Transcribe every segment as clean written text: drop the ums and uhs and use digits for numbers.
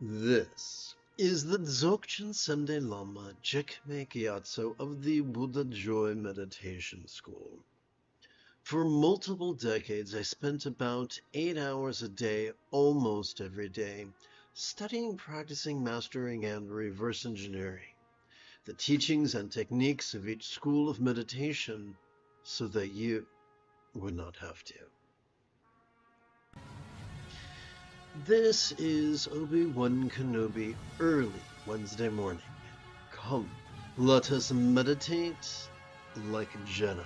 This is the Dzogchen Sunday Lama Jigme Gyatso of the Buddha Joy Meditation School. For multiple decades, I spent about 8 hours a day, almost every day, studying, practicing, mastering, and reverse engineering the teachings and techniques of each school of meditation so that you would not have to. This is Obi-Wan Kenobi early Wednesday morning. Come, let us meditate like Jedi.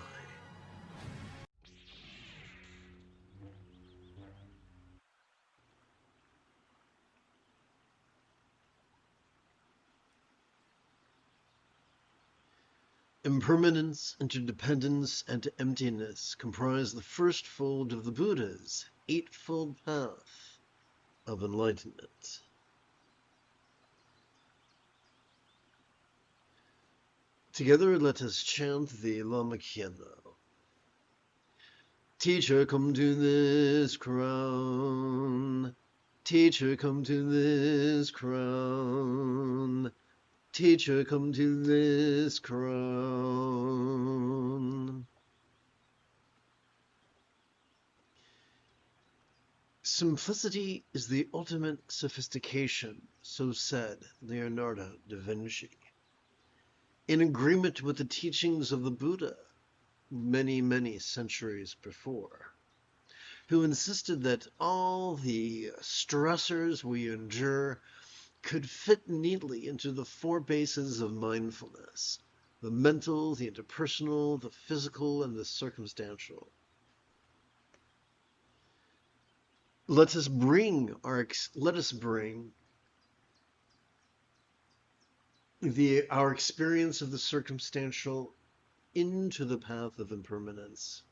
Impermanence, interdependence, and emptiness comprise the first fold of the Buddha's eightfold path of enlightenment. Together let us chant the Lama Kyendo. Teacher, come to this crown. Teacher, come to this crown. Teacher, come to this crown. Simplicity is the ultimate sophistication, so said Leonardo da Vinci. In agreement with the teachings of the Buddha many, many centuries before, who insisted that all the stressors we endure could fit neatly into the four bases of mindfulness: the mental, the interpersonal, the physical, and the circumstantial. Let us bring our experience of the circumstantial into the path of impermanence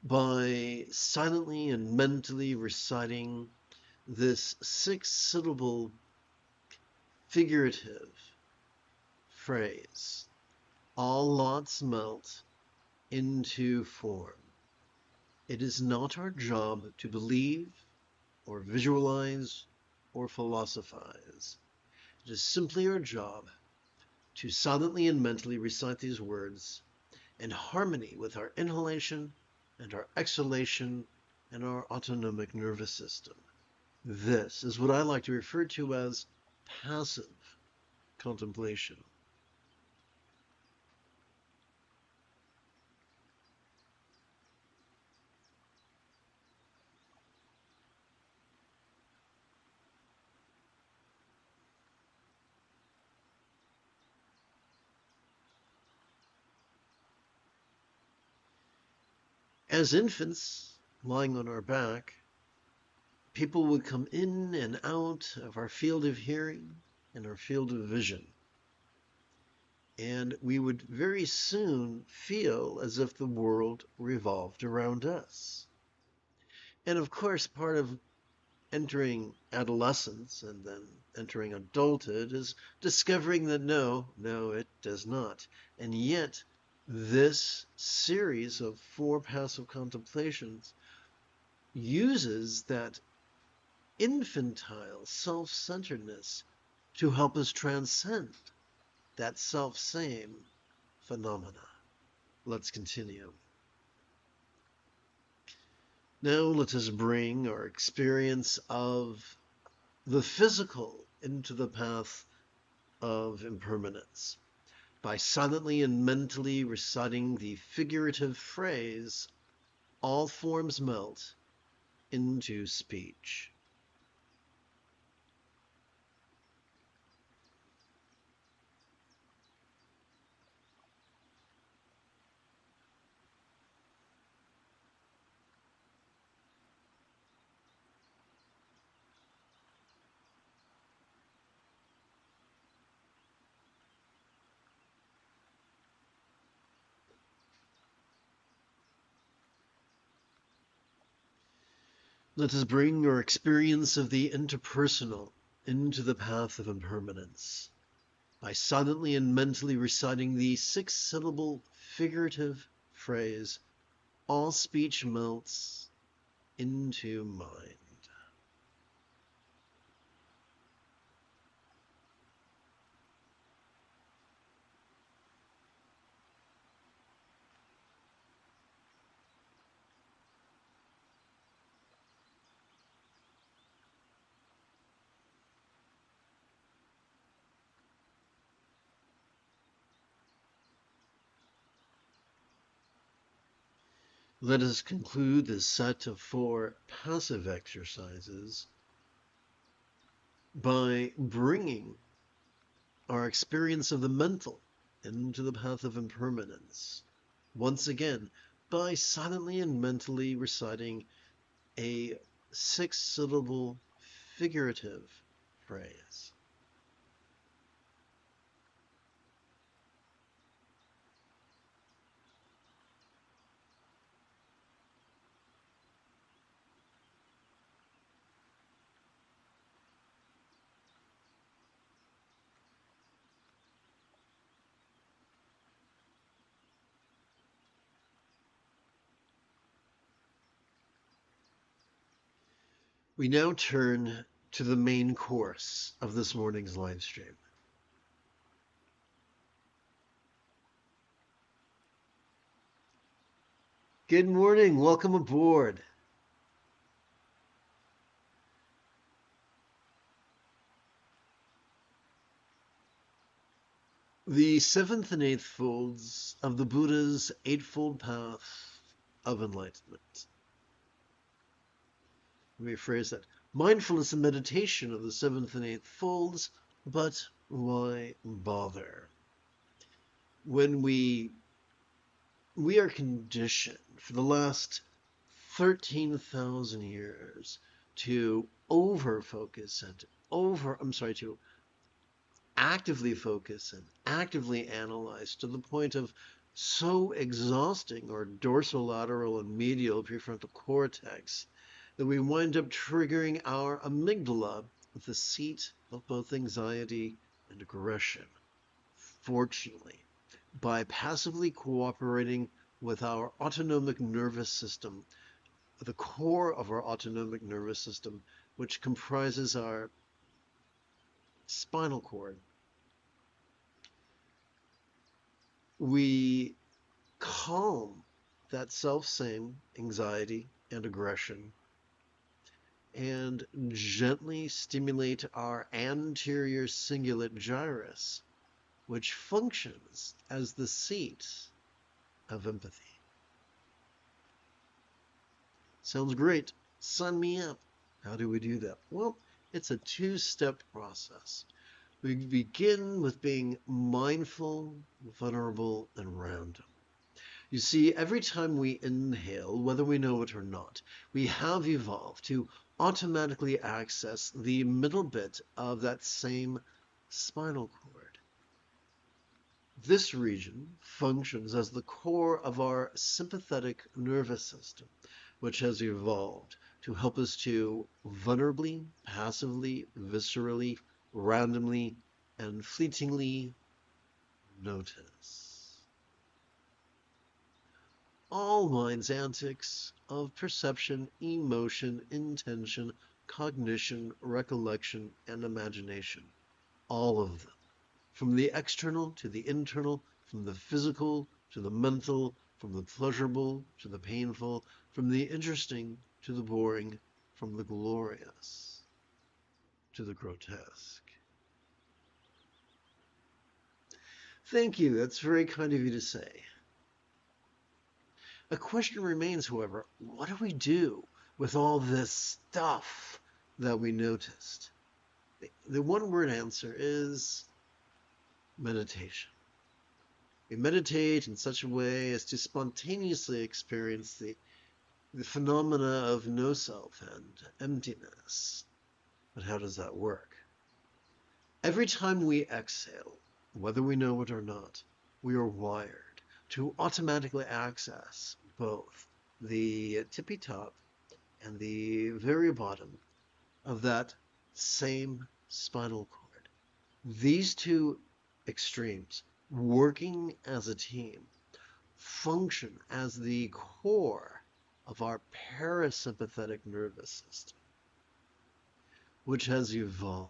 by silently and mentally reciting this six-syllable figurative phrase: all lots melt into form. It is not our job to believe or visualize or philosophize. It is simply our job to silently and mentally recite these words in harmony with our inhalation and our exhalation and our autonomic nervous system. This is what I like to refer to as passive contemplation. As infants, lying on our back, people would come in and out of our field of hearing and our field of vision. And we would very soon feel as if the world revolved around us. And of course, part of entering adolescence and then entering adulthood is discovering that no, it does not. And yet, this series of four passive contemplations uses that infantile self-centeredness to help us transcend that self-same phenomena. Let's continue. Now let us bring our experience of the physical into the path of impermanence by silently and mentally reciting the figurative phrase, all forms melt into speech. Let us bring our experience of the interpersonal into the path of impermanence by silently and mentally reciting the six-syllable figurative phrase, all speech melts into mind. Let us conclude this set of 4 passive exercises by bringing our experience of the mental into the path of impermanence. Once again, by silently and mentally reciting a 6-syllable figurative phrase. We now turn to the main course of this morning's live stream. Good morning, welcome aboard. The 7th and 8th folds of the Buddha's Eightfold Path of Enlightenment. Let me phrase that. Mindfulness and meditation of the 7th and 8th folds, but why bother? When we are conditioned for the last 13,000 years to over-focus and to actively focus and actively analyze to the point of so exhausting our dorsolateral and medial prefrontal cortex that we wind up triggering our amygdala, the seat of both anxiety and aggression. Fortunately, by passively cooperating with our autonomic nervous system, the core of our autonomic nervous system, which comprises our spinal cord, we calm that self-same anxiety and aggression and gently stimulate our anterior cingulate gyrus, which functions as the seat of empathy. Sounds great. Sign me up. How do we do that? Well, it's a 2-step process. We begin with being mindful, vulnerable, and random. You see, every time we inhale, whether we know it or not, we have evolved to automatically access the middle bit of that same spinal cord. This region functions as the core of our sympathetic nervous system, which has evolved to help us to vulnerably, passively, viscerally, randomly, and fleetingly notice all mind's antics of perception, emotion, intention, cognition, recollection, and imagination. All of them. From the external to the internal, from the physical to the mental, from the pleasurable to the painful, from the interesting to the boring, from the glorious to the grotesque. Thank you. That's very kind of you to say. A question remains, however, what do we do with all this stuff that we noticed? The one-word answer is meditation. We meditate in such a way as to spontaneously experience the phenomena of no self and emptiness. But how does that work? Every time we exhale, whether we know it or not, we are wired to automatically access both the tippy top and the very bottom of that same spinal cord. These two extremes, working as a team, function as the core of our parasympathetic nervous system, which has evolved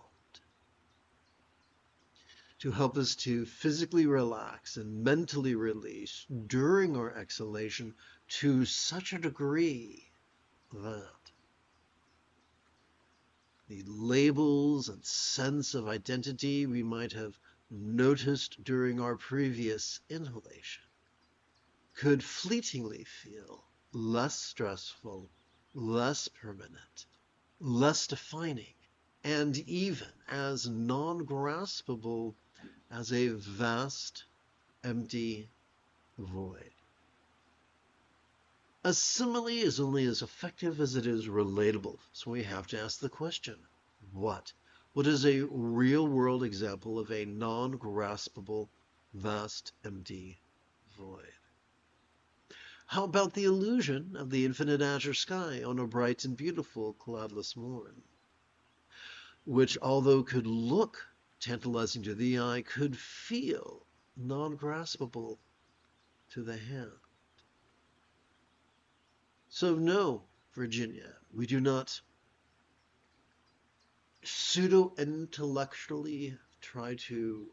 to help us to physically relax and mentally release during our exhalation to such a degree that the labels and sense of identity we might have noticed during our previous inhalation could fleetingly feel less stressful, less permanent, less defining, and even as non-graspable as a vast, empty void. A simile is only as effective as it is relatable, so we have to ask the question, what? What is a real-world example of a non-graspable, vast, empty void? How about the illusion of the infinite azure sky on a bright and beautiful cloudless morn, which, although could look tantalizing to the eye, could feel non-graspable to the hand? So no, Virginia, we do not pseudo-intellectually try to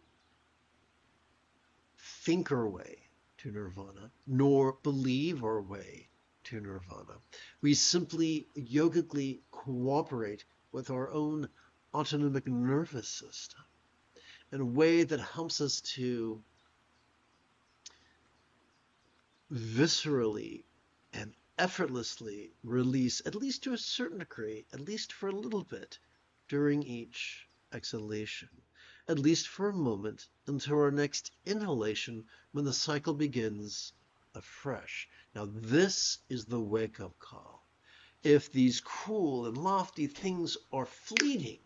think our way to nirvana, nor believe our way to nirvana. We simply yogically cooperate with our own autonomic nervous system in a way that helps us to viscerally and effortlessly release, at least to a certain degree, at least for a little bit, during each exhalation, at least for a moment until our next inhalation when the cycle begins afresh. Now this is the wake-up call. If these cool and lofty things are fleeting,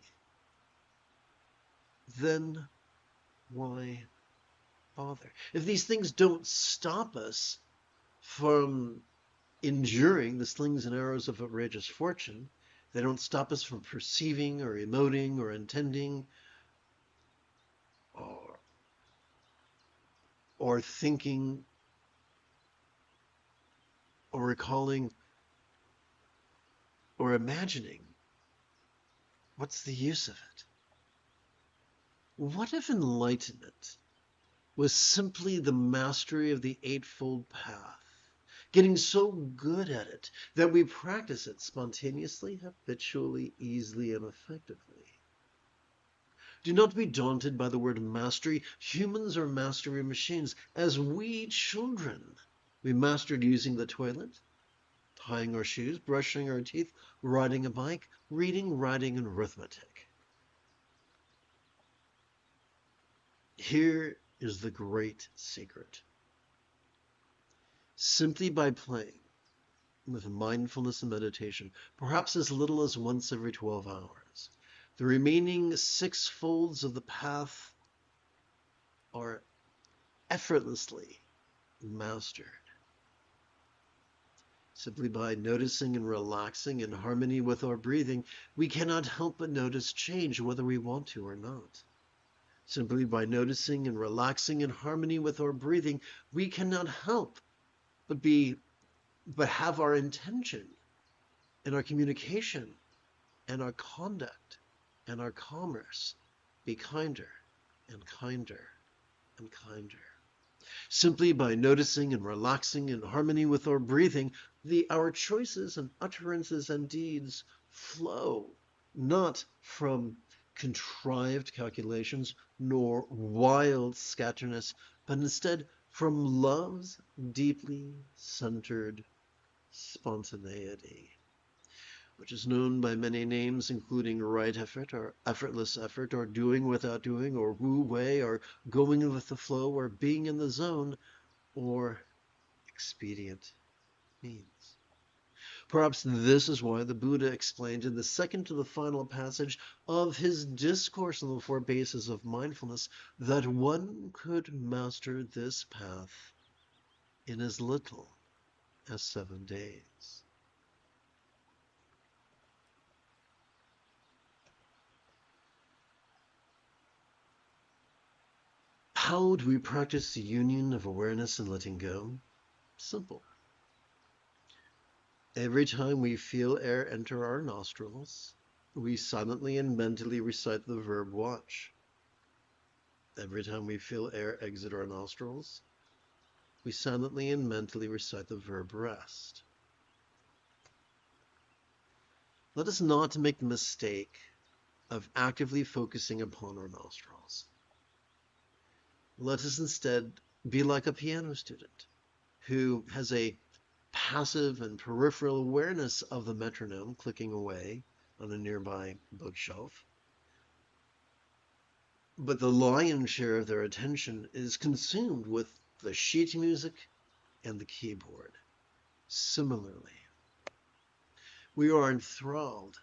then why bother? If these things don't stop us from enduring the slings and arrows of outrageous fortune, they don't stop us from perceiving or emoting or intending or thinking or recalling or imagining, what's the use of it? What if enlightenment was simply the mastery of the Eightfold Path, getting so good at it that we practice it spontaneously, habitually, easily, and effectively? Do not be daunted by the word mastery. Humans are mastery machines. As we children, we mastered using the toilet, tying our shoes, brushing our teeth, riding a bike, reading, writing, and arithmetic. Here is the great secret. Simply by playing with mindfulness and meditation, perhaps as little as once every 12 hours, the remaining 6 folds of the path are effortlessly mastered. Simply by noticing and relaxing in harmony with our breathing, we cannot help but notice change whether we want to or not. Simply by noticing and relaxing in harmony with our breathing, we cannot help but have our intention and our communication and our conduct and our commerce be kinder and kinder and kinder. Simply by noticing and relaxing in harmony with our breathing, our choices and utterances and deeds flow not from contrived calculations nor wild scatterness, but instead from love's deeply centered spontaneity, which is known by many names, including right effort, or effortless effort, or doing without doing, or wu wei, or going with the flow, or being in the zone, or expedient means. Perhaps this is why the Buddha explained in the second to the final passage of his discourse on the 4 bases of mindfulness that one could master this path in as little as 7 days. How do we practice the union of awareness and letting go? Simple. Every time we feel air enter our nostrils, we silently and mentally recite the verb watch. Every time we feel air exit our nostrils, we silently and mentally recite the verb rest. Let us not make the mistake of actively focusing upon our nostrils. Let us instead be like a piano student who has a passive and peripheral awareness of the metronome clicking away on a nearby bookshelf. But the lion's share of their attention is consumed with the sheet music and the keyboard. Similarly, we are enthralled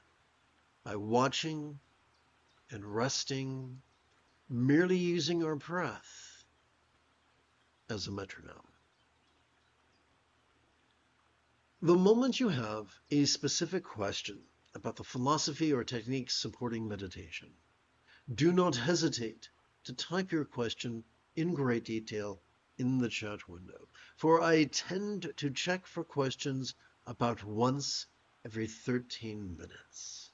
by watching and resting, merely using our breath as a metronome. The moment you have a specific question about the philosophy or techniques supporting meditation, do not hesitate to type your question in great detail in the chat window, for I tend to check for questions about once every 13 minutes.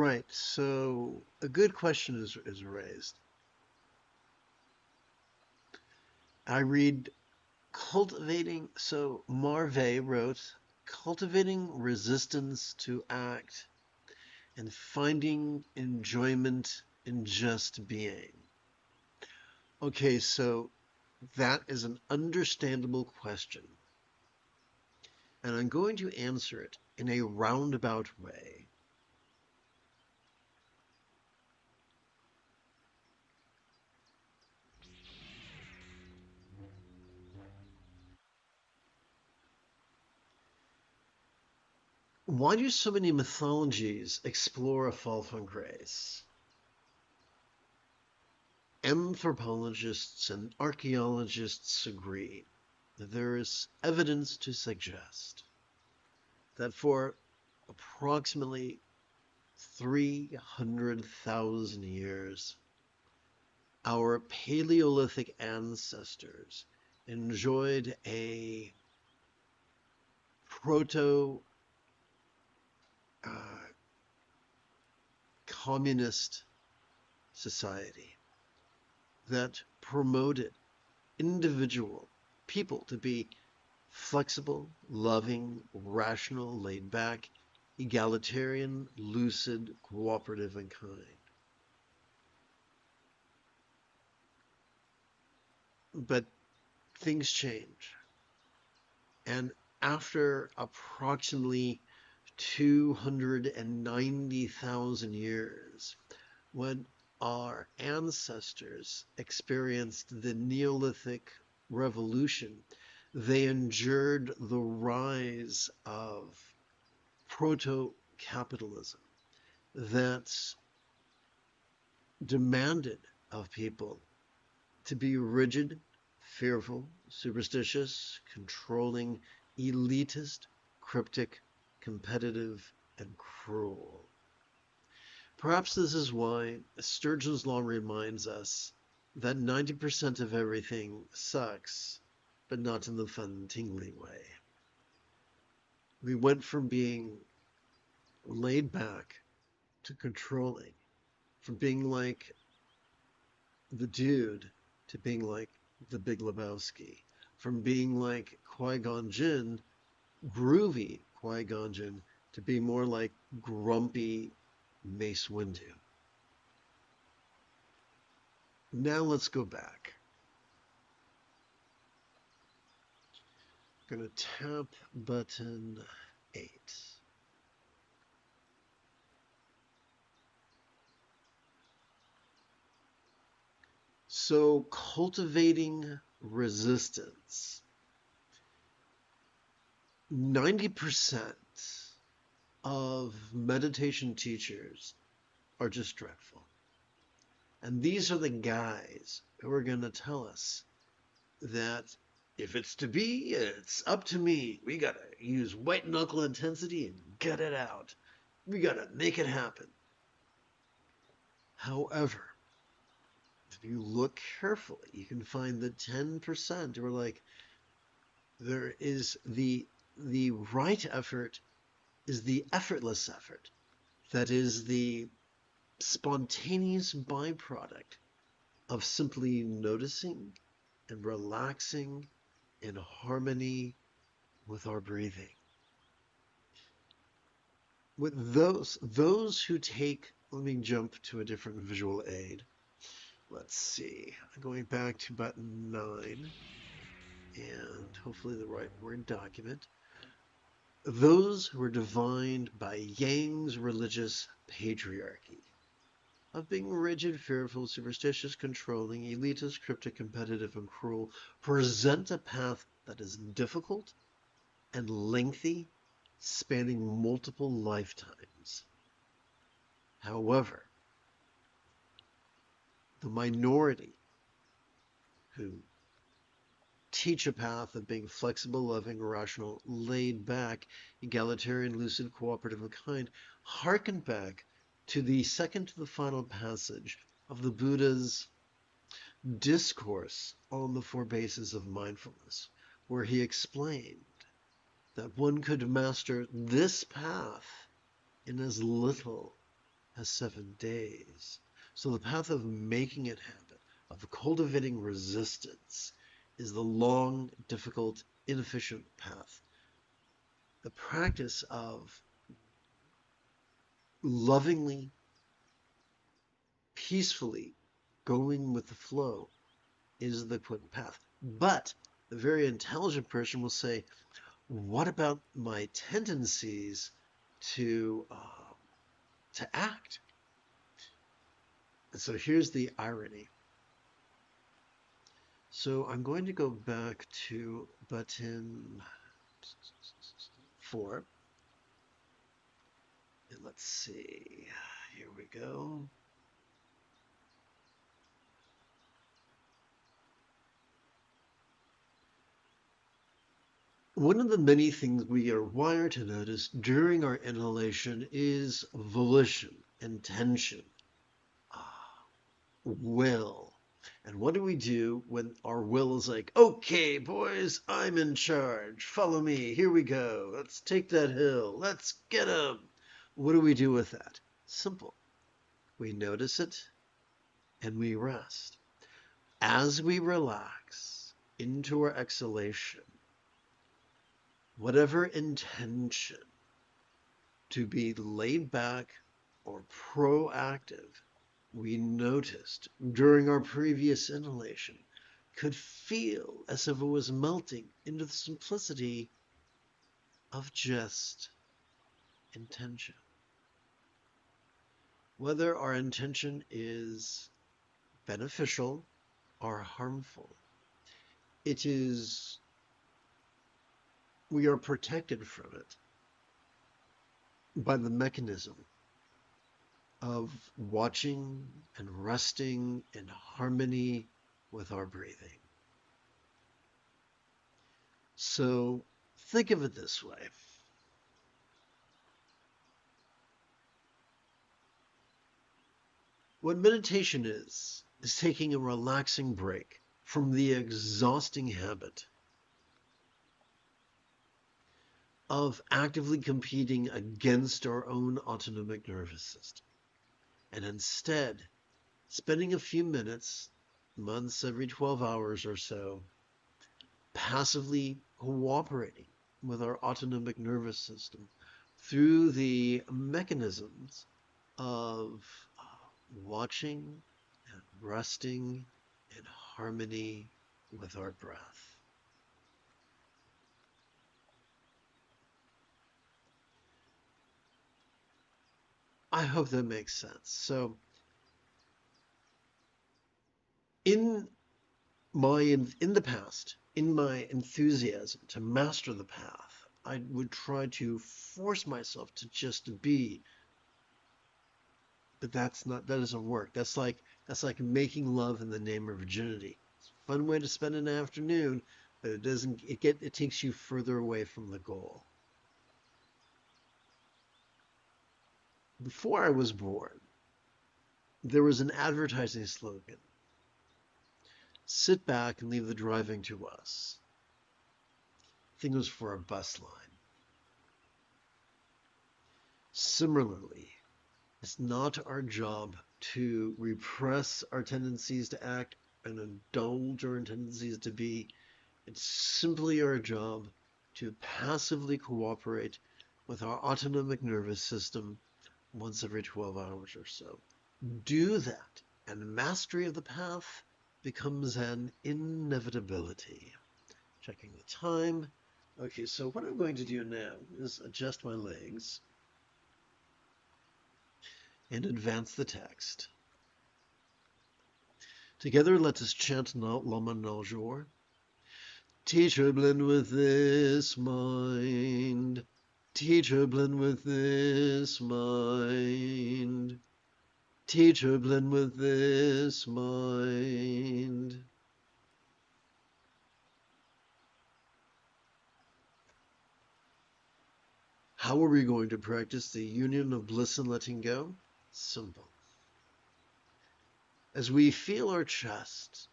right, so a good question is raised. I read so Marvey wrote, cultivating resistance to act and finding enjoyment in just being. Okay, so that is an understandable question, and I'm going to answer it in a roundabout way. Why do so many mythologies explore a fall from grace? Anthropologists and archaeologists agree that there is evidence to suggest that for approximately 300,000 years, our Paleolithic ancestors enjoyed a proto communist society that promoted individual people to be flexible, loving, rational, laid back, egalitarian, lucid, cooperative, and kind. But things change. And after approximately 290,000 years, when our ancestors experienced the Neolithic Revolution, they endured the rise of proto-capitalism that demanded of people to be rigid, fearful, superstitious, controlling, elitist, cryptic, competitive, and cruel. Perhaps this is why Sturgeon's Law reminds us that 90% of everything sucks, but not in the fun, tingling way. We went from being laid back to controlling, from being like the dude to being like the Big Lebowski, from being like Qui-Gon Jinn, groovy Qui-Gon Jinn, to be more like grumpy Mace Windu. Now let's go back. I'm going to tap button 8. So cultivating resistance. 90% of meditation teachers are just dreadful. And these are the guys who are going to tell us that if it's to be, it's up to me. We got to use white knuckle intensity and get it out. We got to make it happen. However, if you look carefully, you can find the 10% who are like, there is the right effort is the effortless effort. That is the spontaneous byproduct of simply noticing and relaxing in harmony with our breathing. With those who take, let me jump to a different visual aid. Let's see, going back to button 9, and hopefully the right Word document. Those who are defined by Yang's religious patriarchy of being rigid, fearful, superstitious, controlling, elitist, cryptic, competitive, and cruel, present a path that is difficult and lengthy, spanning multiple lifetimes. However, the minority who teach a path of being flexible, loving, rational, laid back, egalitarian, lucid, cooperative, and kind, hearken back to the second to the final passage of the Buddha's discourse on the 4 bases of mindfulness, where he explained that one could master this path in as little has 7 days. So the path of making it happen, of cultivating resistance, is the long, difficult, inefficient path. The practice of lovingly, peacefully going with the flow is the quick path. But the very intelligent person will say, what about my tendencies to act? And so here's the irony. So I'm going to go back to button 4. And let's see. Here we go. One of the many things we are wired to notice during our inhalation is volition, intention, will. And what do we do when our will is like, okay, boys, I'm in charge. Follow me. Here we go. Let's take that hill. Let's get him. What do we do with that? Simple. We notice it and we rest. As we relax into our exhalation, whatever intention to be laid back or proactive we noticed during our previous inhalation could feel as if it was melting into the simplicity of just intention. Whether our intention is beneficial or harmful, we are protected from it by the mechanism of watching and resting in harmony with our breathing. So think of it this way. What meditation is taking a relaxing break from the exhausting habit of actively competing against our own autonomic nervous system, and instead spending a few minutes, months, every 12 hours or so, passively cooperating with our autonomic nervous system through the mechanisms of watching and resting in harmony with our breath. I hope that makes sense. So in the past, in my enthusiasm to master the path, I would try to force myself to just be. But that doesn't work. That's like making love in the name of virginity. It's a fun way to spend an afternoon, but it takes you further away from the goal. Before I was born, there was an advertising slogan: sit back and leave the driving to us. I think it was for a bus line. Similarly, it's not our job to repress our tendencies to act and indulge our tendencies to be. It's simply our job to passively cooperate with our autonomic nervous system once every 12 hours or so. Do that, and mastery of the path becomes an inevitability. Checking the time. Okay, so what I'm going to do now is adjust my legs and advance the text. Together, let us chant Lama Naljor. Teacher, blend with this mind. Teacher, blend with this mind. Teacher, blend with this mind. How are we going to practice the union of bliss and letting go? Simple. As we feel our chest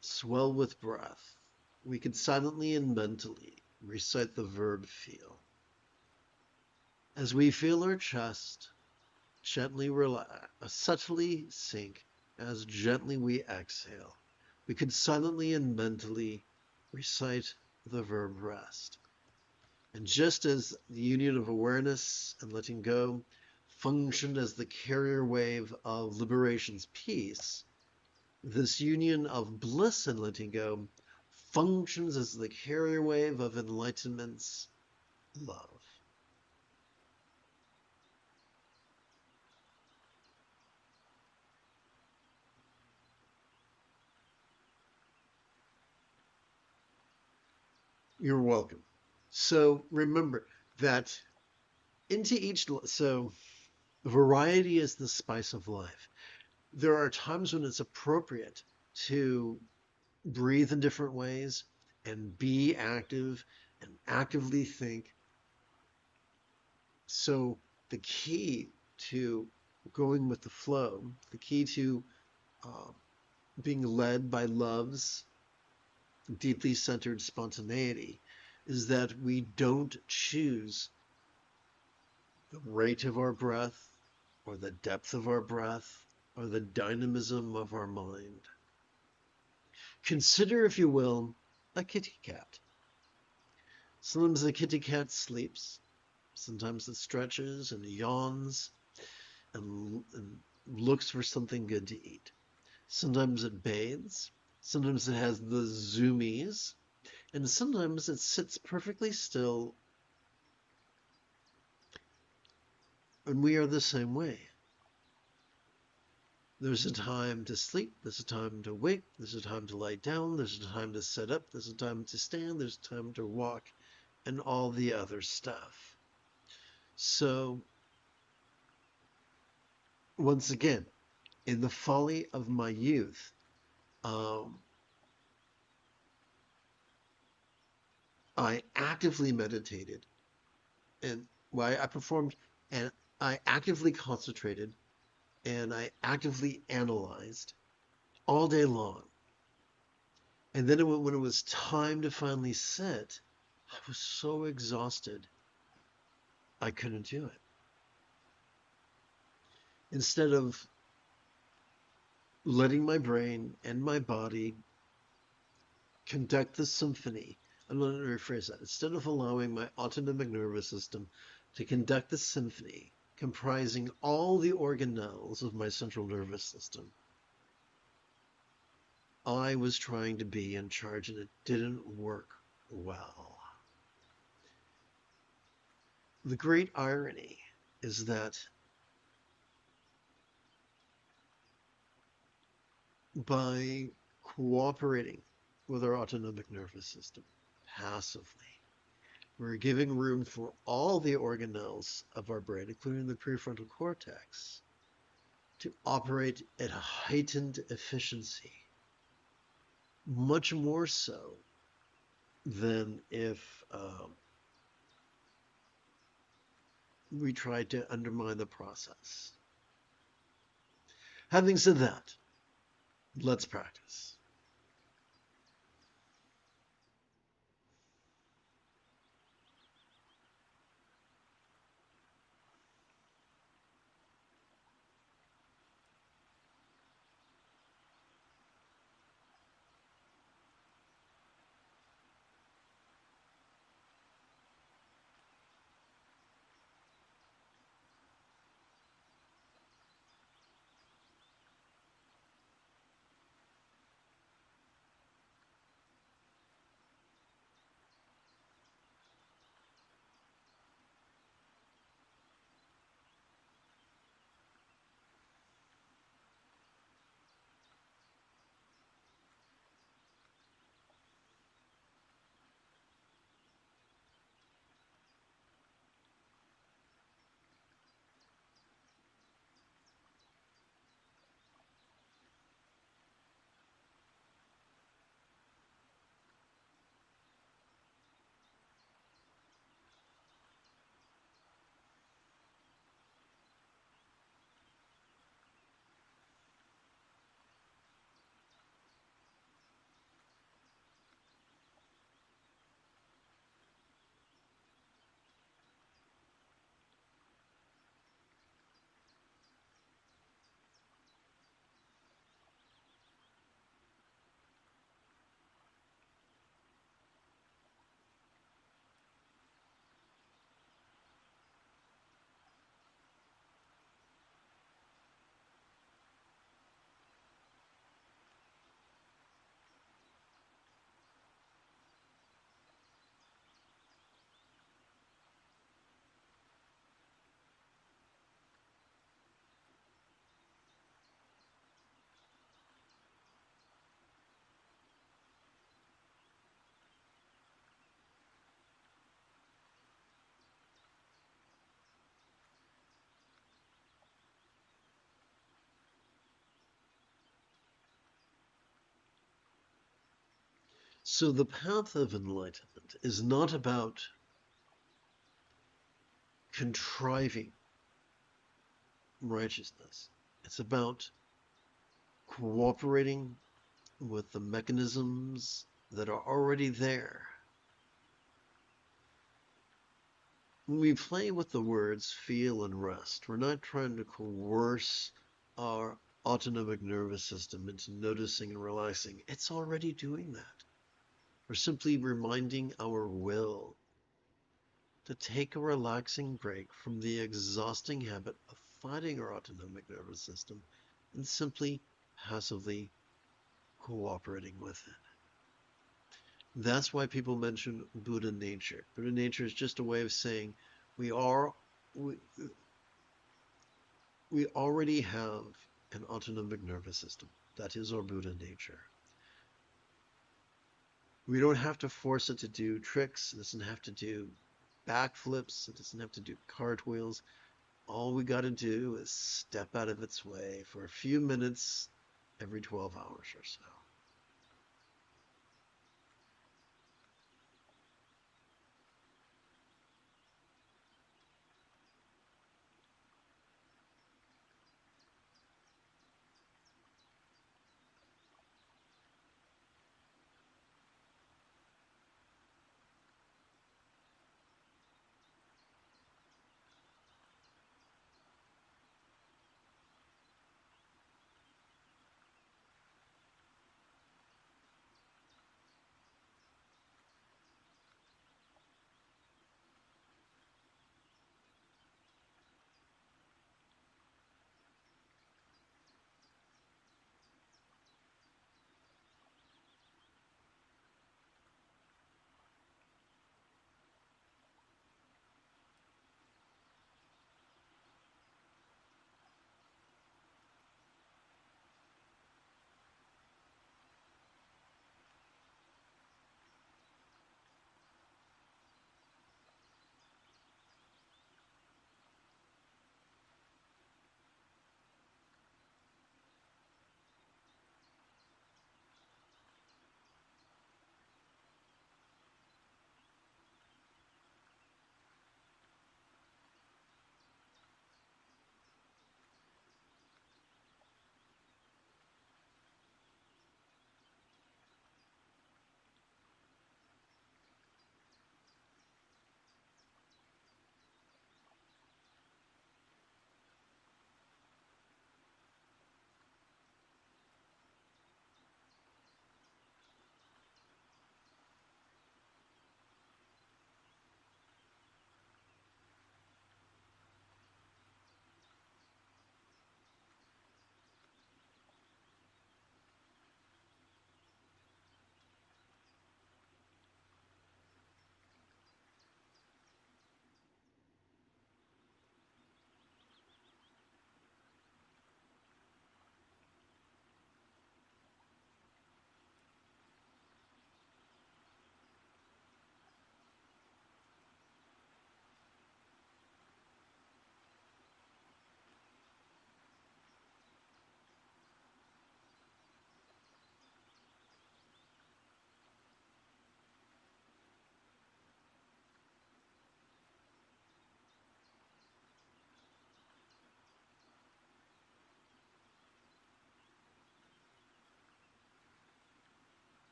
swell with breath, we can silently and mentally recite the verb feel. As we feel our chest gently relax, subtly sink as gently we exhale. We could silently and mentally recite the verb rest. And just as the union of awareness and letting go functioned as the carrier wave of liberation's peace, this union of bliss and letting go functions as the carrier wave of enlightenment's love. You're welcome. So remember that so variety is the spice of life. There are times when it's appropriate to breathe in different ways and be active and actively think. So the key to going with the flow, the key to uh, being led by love's deeply centered spontaneity is that we don't choose the rate of our breath or the depth of our breath or the dynamism of our mind. Consider, if you will, a kitty cat. Sometimes the kitty cat sleeps, sometimes it stretches and yawns and looks for something good to eat. Sometimes it bathes, sometimes it has the zoomies, and sometimes it sits perfectly still. And we are the same way. There's a time to sleep, there's a time to wake, there's a time to lie down, there's a time to sit up, there's a time to stand, there's a time to walk, and all the other stuff. So, once again, in the folly of my youth, I actively meditated and I performed and I actively concentrated and I actively analyzed all day long. And then when it was time to finally sit, I was so exhausted, I couldn't do it. Instead of letting my brain and my body conduct the symphony, I'm going to rephrase that. Instead of allowing my autonomic nervous system to conduct the symphony comprising all the organelles of my central nervous system, I was trying to be in charge and it didn't work well. The great irony is that by cooperating with our autonomic nervous system passively, we're giving room for all the organelles of our brain, including the prefrontal cortex, to operate at a heightened efficiency, much more so than if we tried to undermine the process. Having said that, let's practice. So the path of enlightenment is not about contriving righteousness. It's about cooperating with the mechanisms that are already there. When we play with the words feel and rest, we're not trying to coerce our autonomic nervous system into noticing and relaxing. It's already doing that. We're simply reminding our will to take a relaxing break from the exhausting habit of fighting our autonomic nervous system and simply passively cooperating with it. That's why people mention Buddha nature. Buddha nature is just a way of saying we already have an autonomic nervous system. That is our Buddha nature. We don't have to force it to do tricks. It doesn't have to do backflips. It doesn't have to do cartwheels. All we got to do is step out of its way for a few minutes every 12 hours or so.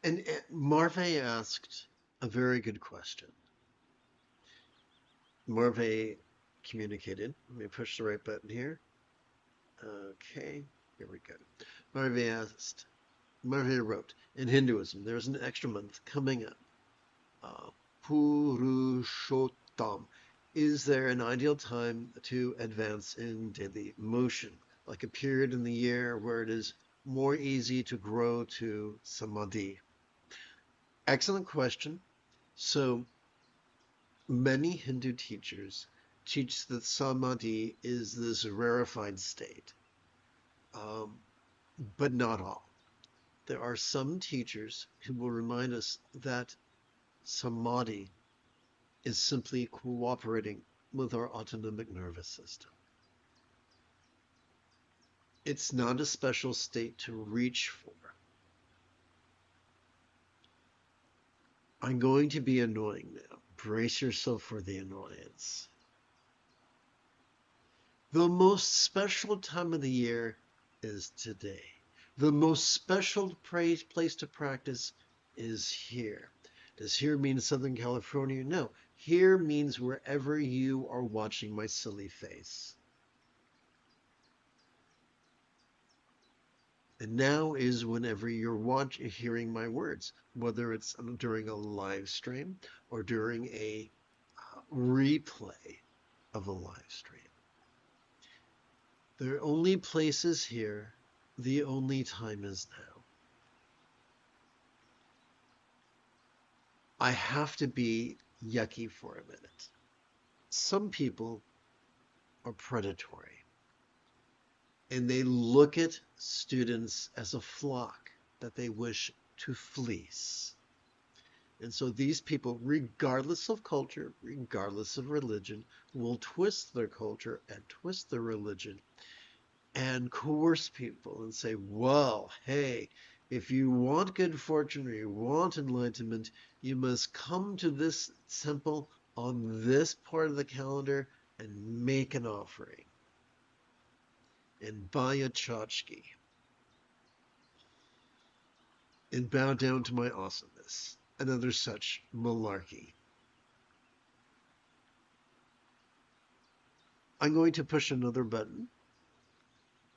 And Marve asked a very good question. Marve communicated. Let me push the right button here. Okay, here we go. Marve wrote, in Hinduism, there's an extra month coming up. Purushottam. Is there an ideal time to advance in daily motion, like a period in the year where it is more easy to grow to samadhi? Excellent question. So many Hindu teachers teach that samadhi is this rarefied state, um, but not all. There are some teachers who will remind us that samadhi is simply cooperating with our autonomic nervous system. It's not a special state to reach for. I'm going to be annoying now. Brace yourself for the annoyance. The most special time of the year is today. The most special place to practice is here. Does here mean Southern California? No. Here means wherever you are watching my silly face. And now is whenever you're hearing my words, whether it's during a live stream or during a replay of a live stream. The only place is here. The only time is now. I have to be yucky for a minute. Some people are predatory, and they look at students as a flock that they wish to fleece. And so these people, regardless of culture, regardless of religion, will twist their culture and twist their religion and coerce people and say, well, hey, if you want good fortune or you want enlightenment, you must come to this temple on this part of the calendar and make an offering and buy a tchotchke and bow down to my awesomeness. Another such malarkey. I'm going to push another button.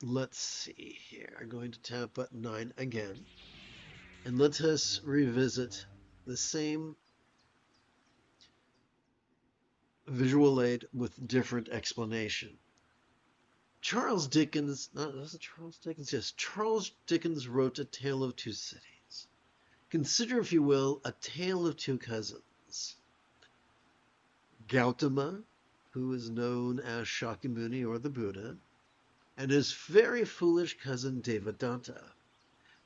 Let's see here. I'm going to tap button 9 again. And let us revisit the same visual aid with different explanation. Charles Dickens, was it Charles Dickens? Yes, Charles Dickens wrote A Tale of Two Cities. Consider, if you will, a tale of two cousins. Gautama, who is known as Shakyamuni or the Buddha, and his very foolish cousin Devadatta.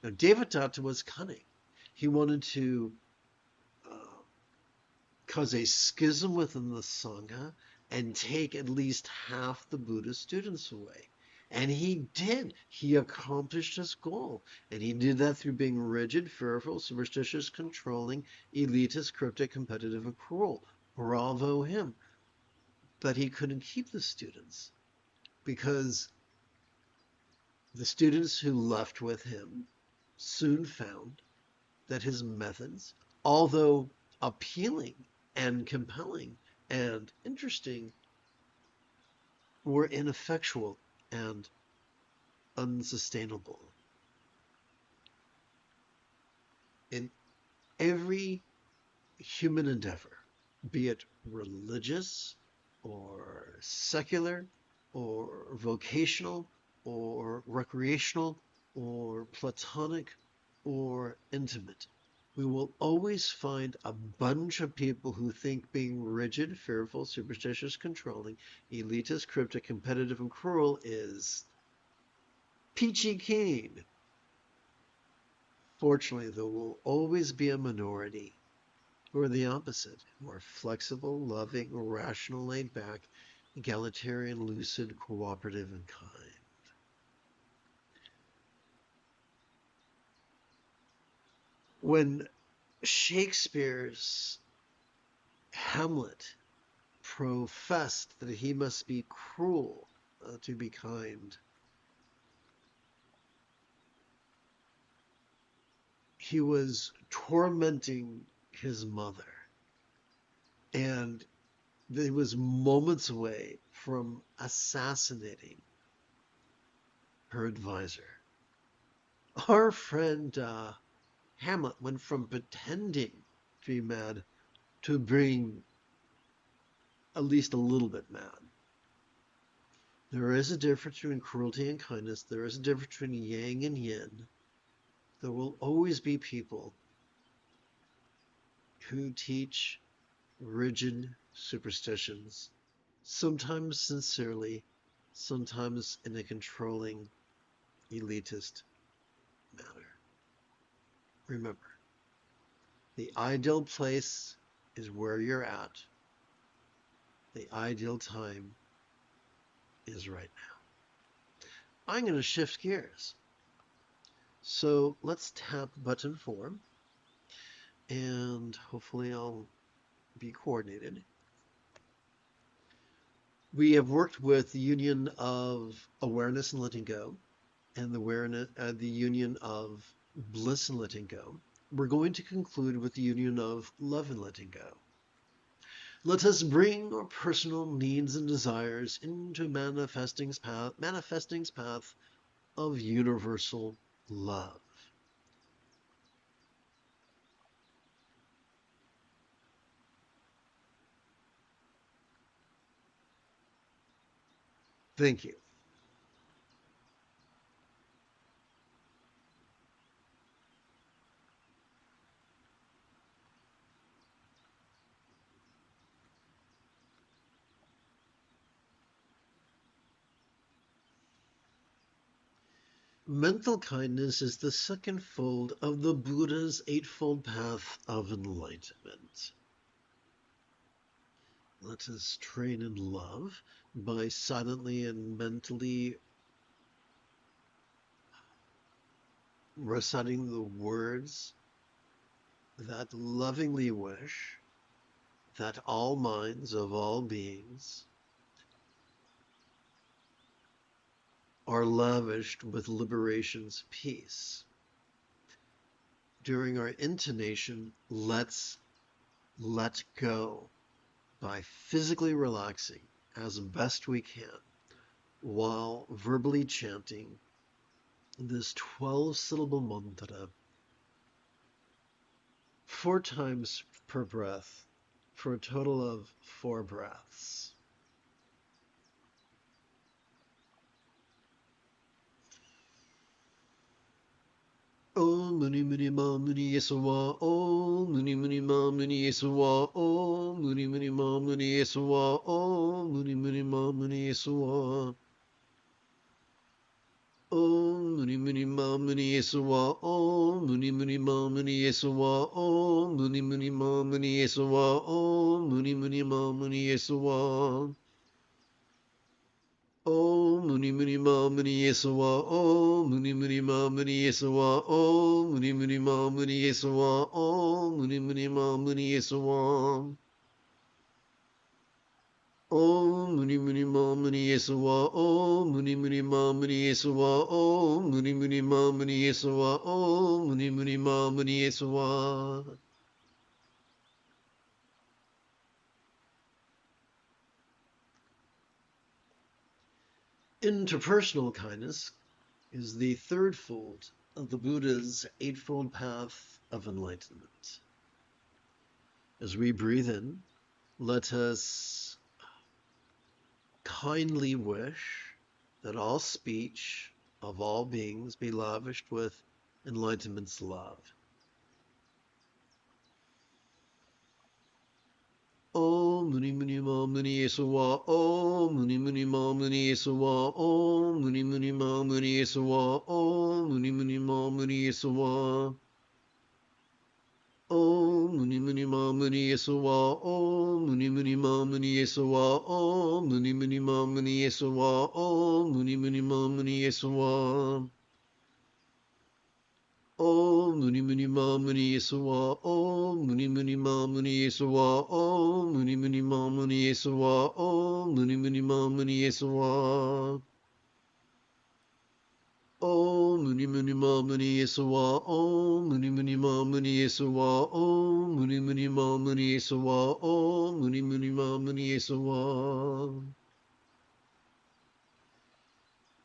Now, Devadatta was cunning. He wanted to cause a schism within the Sangha and take at least half the Buddhist students away. And he did. He accomplished his goal. And he did that through being rigid, fearful, superstitious, controlling, elitist, cryptic, competitive, and cruel. Bravo him. But he couldn't keep the students because the students who left with him soon found that his methods, although appealing and compelling and interesting, were ineffectual and unsustainable. In every human endeavor, be it religious or secular or vocational or recreational or platonic or intimate, we will always find a bunch of people who think being rigid, fearful, superstitious, controlling, elitist, cryptic, competitive, and cruel is peachy keen. Fortunately, there will always be a minority who are the opposite, who are flexible, loving, rational, laid back, egalitarian, lucid, cooperative, and kind. When Shakespeare's Hamlet professed that he must be cruel to be kind, he was tormenting his mother, and he was moments away from assassinating her advisor. Our friend Hamlet went from pretending to be mad to being at least a little bit mad. There is a difference between cruelty and kindness. There is a difference between yang and yin. There will always be people who teach rigid superstitions, sometimes sincerely, sometimes in a controlling, elitist manner. Remember, the ideal place is where you're at. The ideal time is right now. I'm going to shift gears. So let's tap button 4, and hopefully I'll be coordinated. We have worked with the union of awareness and letting go, and the union of bliss and letting go. We're going to conclude with the union of love and letting go. Let us bring our personal needs and desires into manifesting's path of universal love. Thank you. Mental kindness is the second fold of the Buddha's eightfold path of enlightenment. Let us train in love by silently and mentally reciting the words that lovingly wish that all minds of all beings are lavished with liberation's peace. During our intonation, let's let go by physically relaxing as best we can while verbally chanting this 12-syllable mantra 4 times per breath for a total of 4 breaths. Om Muni Muni Ma Muni Yesuwa, Om Muni Muni Ma Muni Yesuwa, Om Muni Muni Ma Muni Yesuwa, Om Muni Muni Ma Muni Yesuwa. Om Muni Muni Ma Muni Yesuwa, Om Muni Muni Ma Muni Yesuwa, Om Muni Muni Ma Muni Yesuwa, Om Muni Muni Ma Muni Yesuwa. Om Muni Muni Ma Muni Yesuwa, Om Muni Muni Ma Muni Yesuwa, Om Muni Muni Ma Muni Yesuwa, Om Muni Muni Ma Muni Yesuwa. Om Muni Muni Ma Muni Yesuwa, Om Muni Muni Ma Muni Yesuwa, Om Muni Muni Ma Muni Yesuwa, Om Muni Muni Ma Muni Yesuwa. Interpersonal kindness is the third fold of the Buddha's eightfold path of enlightenment. As we breathe in, let us kindly wish that all speech of all beings be lavished with enlightenment's love. Om Muni Muni Ma Muni Yesuwa, Om Muni Muni Ma Muni Yesuwa, Om Muni Muni Ma Muni Yesuwa, Om Muni Muni Ma Muni Yesuwa. Om Muni Muni Ma Muni Yesuwa, Om Muni Muni Ma Muni Yesuwa, Om Muni Muni Ma Muni Yesuwa, Om Muni Muni Ma Muni Yesuwa. Om Muni Muni Ma Muni Yesuwa, Om Muni Muni Ma Muni Yesuwa, Om Muni Muni Ma Muni Yesuwa, Om Muni Muni Ma Muni Yesuwa. Om Muni Muni Ma Muni Yesuwa, Om Muni Muni Ma Muni Yesuwa, Om Muni Muni Ma Muni Yesuwa, Om Muni Muni Ma Muni Yesuwa.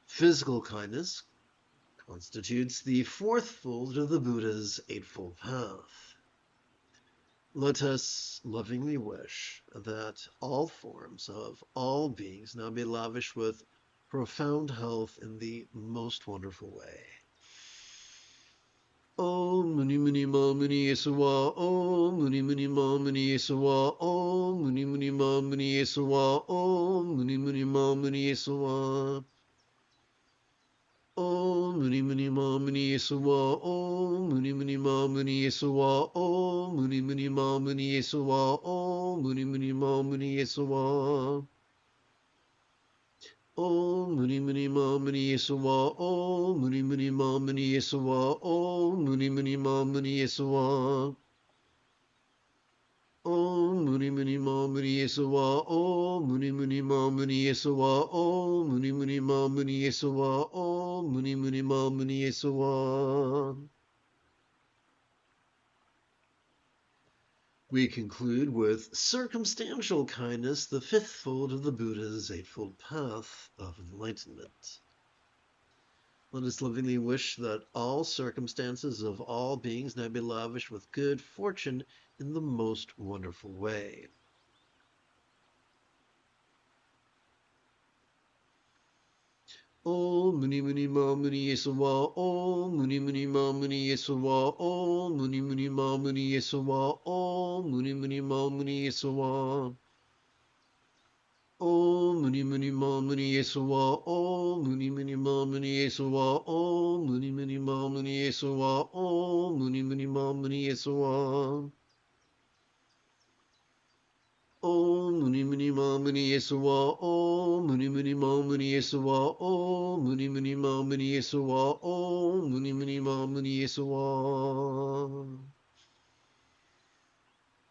Physical kindness constitutes the fourth fold of the Buddha's Eightfold Path. Let us lovingly wish that all forms of all beings now be lavished with profound health in the most wonderful way. Om Muni Muni Ma Muni Yesuwa, Om Muni Muni Ma Muni Yesuwa, Om Muni Muni Ma Muni Yesuwa, Om Muni Muni Ma Muni Yesuwa. Om Muni Muni Ma Muni Yesuwa, Om Muni Muni Ma Muni Yesuwa, Om Muni Muni Ma Muni Yesuwa, Om Muni Muni Ma Muni Yesuwa. Om Muni Muni Ma Muni Yesuwa, Om Muni Muni Ma Muni Yesuwa, Om Muni Muni Ma Muni Yesuwa. Om Muni Muni Ma Muni Yesuwa, Om Muni Muni Ma Muni Yesuwa, Om Muni Muni Ma Muni Yesuwa, Om Muni Muni Ma Muni Yesuwa. We conclude with circumstantial kindness, the fifth fold of the Buddha's Eightfold Path of Enlightenment. Let us lovingly wish that all circumstances of all beings now be lavished with good fortune in the most wonderful way. Om Muni Muni Ma Muni Yesuwa, Om Muni Muni Ma Muni Yesuwa, Om Muni Muni Ma Muni Yesuwa, Om Muni Muni Ma Muni Yesuwa. Om Muni Muni Ma Muni Yesuwa, Om Muni Muni Ma Muni Yesuwa, Om Muni Muni Ma Muni Yesuwa, Om Muni Muni Ma Muni Yesuwa. Om Muni Muni Ma Muni Yesuwa, Om Muni Muni Ma Muni Yesuwa, Om Muni Muni Ma Muni Yesuwa, Om Muni Muni Ma Muni Yesuwa.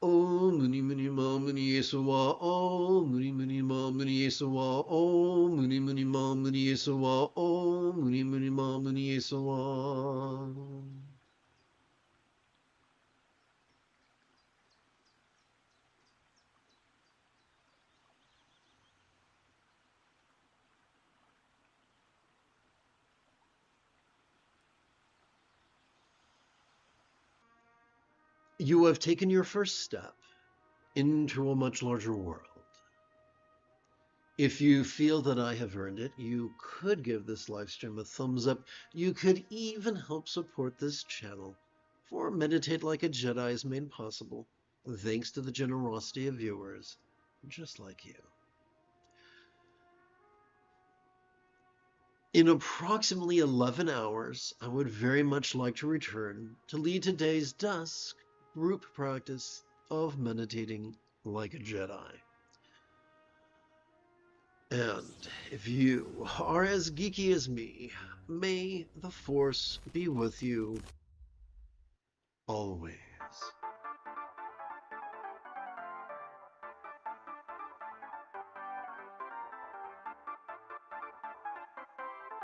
Om Muni Muni Ma Muni Yesuwa, Om Muni Muni Ma Muni Yesuwa, Om Muni Muni Ma Muni Yesuwa, Om Muni Muni Ma Muni Yesuwa. You have taken your first step into a much larger world. If you feel that I have earned it, you could give this live stream a thumbs up. You could even help support this channel, for Meditate Like a Jedi is made possible thanks to the generosity of viewers just like you. In approximately 11 hours, I would very much like to return to lead today's dusk group practice of meditating like a Jedi. And if you are as geeky as me, may the Force be with you always.